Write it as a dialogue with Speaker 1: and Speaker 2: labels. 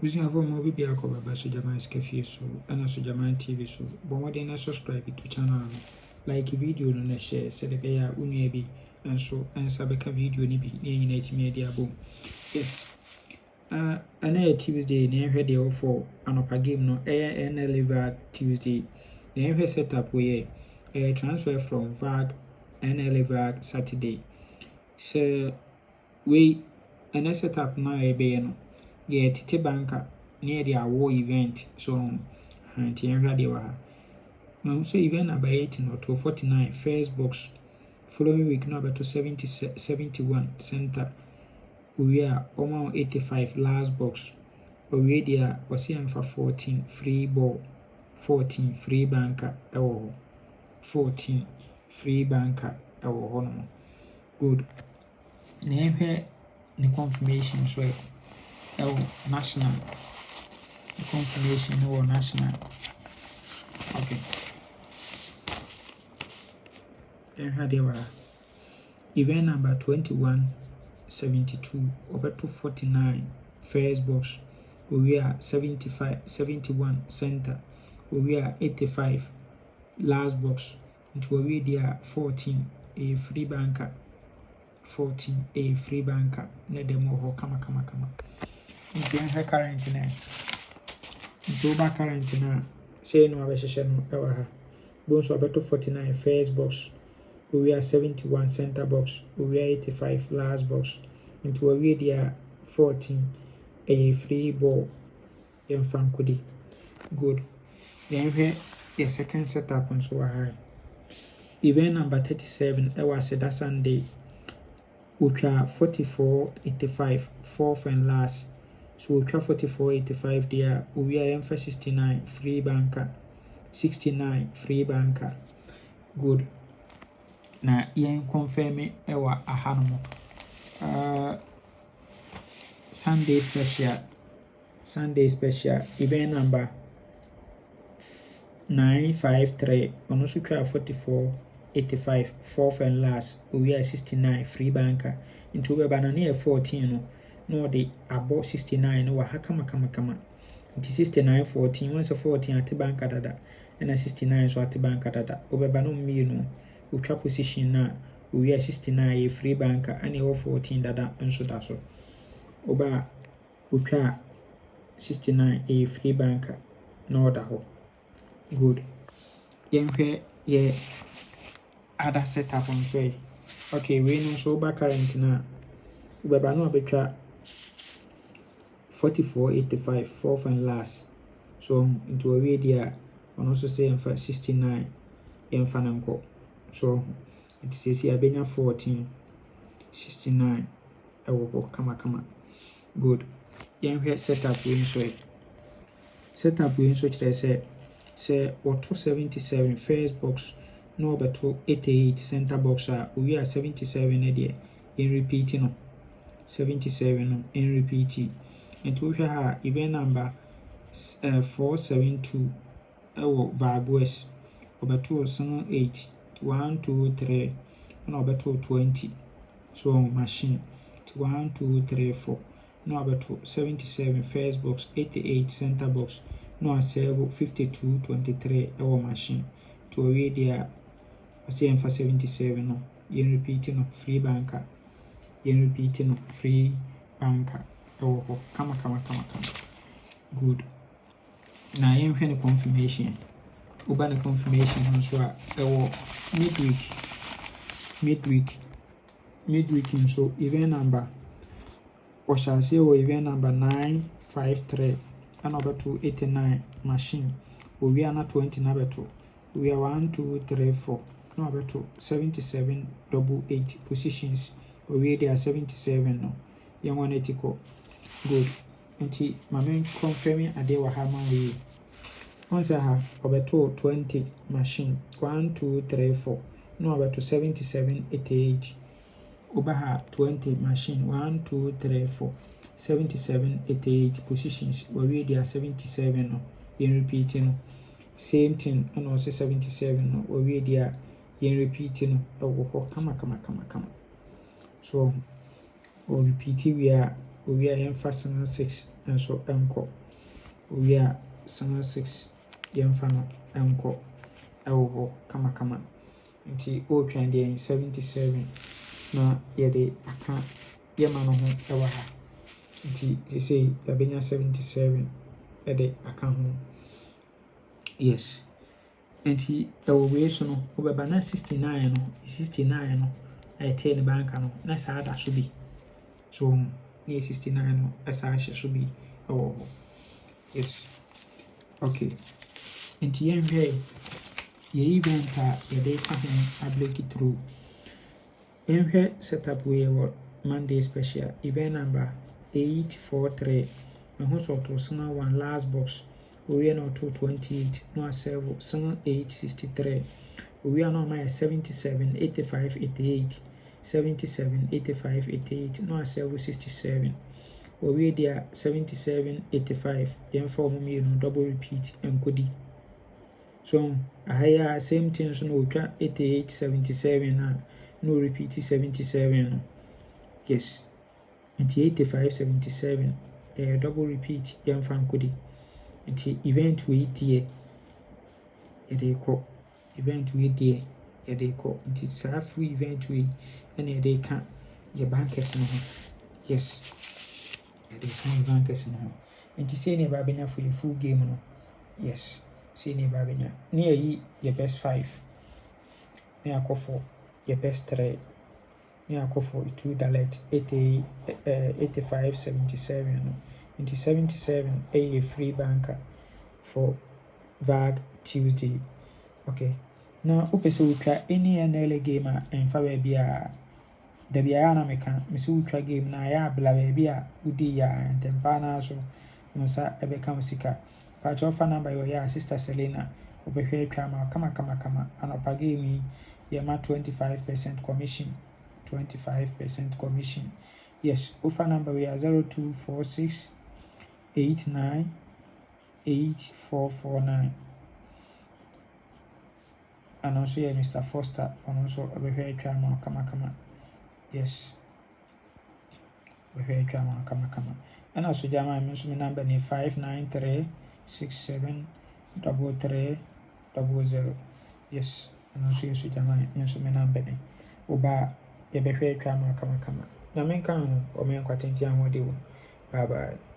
Speaker 1: We have more be a cover by Sojaman Scafe so and Sojaman TV so. But what then subscribe to channel like video no share so the bear unebi and so and sabeka video ni be near media boom. Yes. Another Tuesday, near head for an upper game no Nla Vag Tuesday. The setup where a transfer from Vag Nla Vag Saturday. So we and setup now a no. Yeah, Tite Banker near the war event. So and here they were. Now so event about 18 or 249 first box. Following week number to 71 center. We are almost 85 last box. Already was here for 14 free ball, 14 free banker, 14 free banker, good. Name here the confirmation so national. The confirmation or national. Okay. Then here they were. Event number 2172 over 249 first box. We are 71 center. We are 85 last box. It will be there 14 a free banker. 14 a free banker. Let them all come. If you have current now, if you back current now, say no aversion ever. Bones over 249 first box. We are 71 center box. We are 85 last box. It will be there 14 a free ball. Good. Then here the second setup on so high. Event number 37 was that Sunday. We are 44.85 fourth and last. So we are 44.85 there. We are for 69 free banker. 69 free banker. Good. Now yen confirm me ewa ahanomo. Sunday special event number 953 on also 44.85 fourth and last. We are 69 free banker into we banana 14 no the about 69 no kama it is 69.14 once a 14 at banker dada and a 69 so at banker dada obebano me no we position na we are 69 free banker and 14 dada and so that's all oba we 69 a free banker no other ho. Good. Yenhwe ye other setup on say. Okay, we know so back current na ubeba no abetwa 44.85 fourth and last. So into a radio on also say 69 fananko. So it says here benya 14 69 kama. Good. Yenhwe setup we so setup we so say or 277 first box no but 288 center box we are 77 in repeating 77 in repeating and we have event number 472 Vag West over 208 1 2 3 and over 220 so machine 1 2 3 4 no about 77 first box 88 center box no serve 5223 our machine to a there I say for 77 no you repeating free banker you repeating free banker come good now you have the confirmation the confirmation so midweek so event number or shall say event number 953 and over 289 machine. We are not 20 number 2. We are 1 2 3 4 number 2 77 88 positions. We are 77 no. You want it to go good. And my main confirming a day wa hammer we. Once I have over 20 machine 1 2 3 4 no over to 77 88. Over 20 machine 1 2 3 4 77 88 positions where we are 77 no in repeating same thing and also 77 no where we are in repeating kama so or repeat we are in fasten 6 nso nkɔ owie a single 6 yɛmfa no nkɔ ɛwɔ hɔ kamakama nti ɔretwɛn deɛ 77 na yɛde aka yɛma no ho ɛwɔ ha nti sɛsei yɛbɛnya 77 ɛde aka ho yes nti ɛwɔ wei so no wobɛba na 69 no ɛtee ne banka no na saa da so bi so ne 69 no ɛsaa hyɛ so bi ɛwɔ hɔ yes okay nti yɛnhwɛ yɛ event a yɛde ka ho abreak through yɛnhwɛ setup wei wɔ Monday special event number 843 meho so ɔto single 1 last box owie na ɔto 28 na waserve single 863 owie na ɔma yɛ 77 85 88 77 85 88 na waserve 67 owie dia 77 85 yɛmfa ɔmo mmienu double repeat nkodi so ahaya same thing so no otwa 88 77 na no repeat 77 no yes nti 85 77 double repeat yɛmfa nkodi nti event wei deɛ yɛde kɔ event wei deɛ yɛde kɔ nti saa free event wei ɛna yɛde ka yɛ bankers no ho yes yɛde ka yɛ bankers no ho nti sɛ ne ba benya for yɛ full game no yes sɛ ne ba benya ne yɛyi yɛ best 5 ne akɔ for yɛ best 3 ne akɔ for 2 direct 85 77 no nti 77 ɛyɛ free banker for Vag Tuesday okay na wopɛ sɛ wotwa any Nla game a ɛmfa baabi a da biara na meka mesɛ wotwa game na ayɛ abla baabi a wodi yɛ a ntɛmpa na so wo nsa ɛbɛka wo sika pakyɛ ɔfa number yɛ ɔyɛ a sister Selena wobɛhwɛ atwa ma kama anɔpa game yi yɛma 25% commission 25% commission yes wofa number yɛ 0246 89 8449 and also yeah, Mr. Foster and also very drama kama yes very drama kama and also jama I mentioned my number 593673300 yes and also yes jama I mentioned my number oba yeah very drama kama na men kan o men kwatinti an wode wo bye bye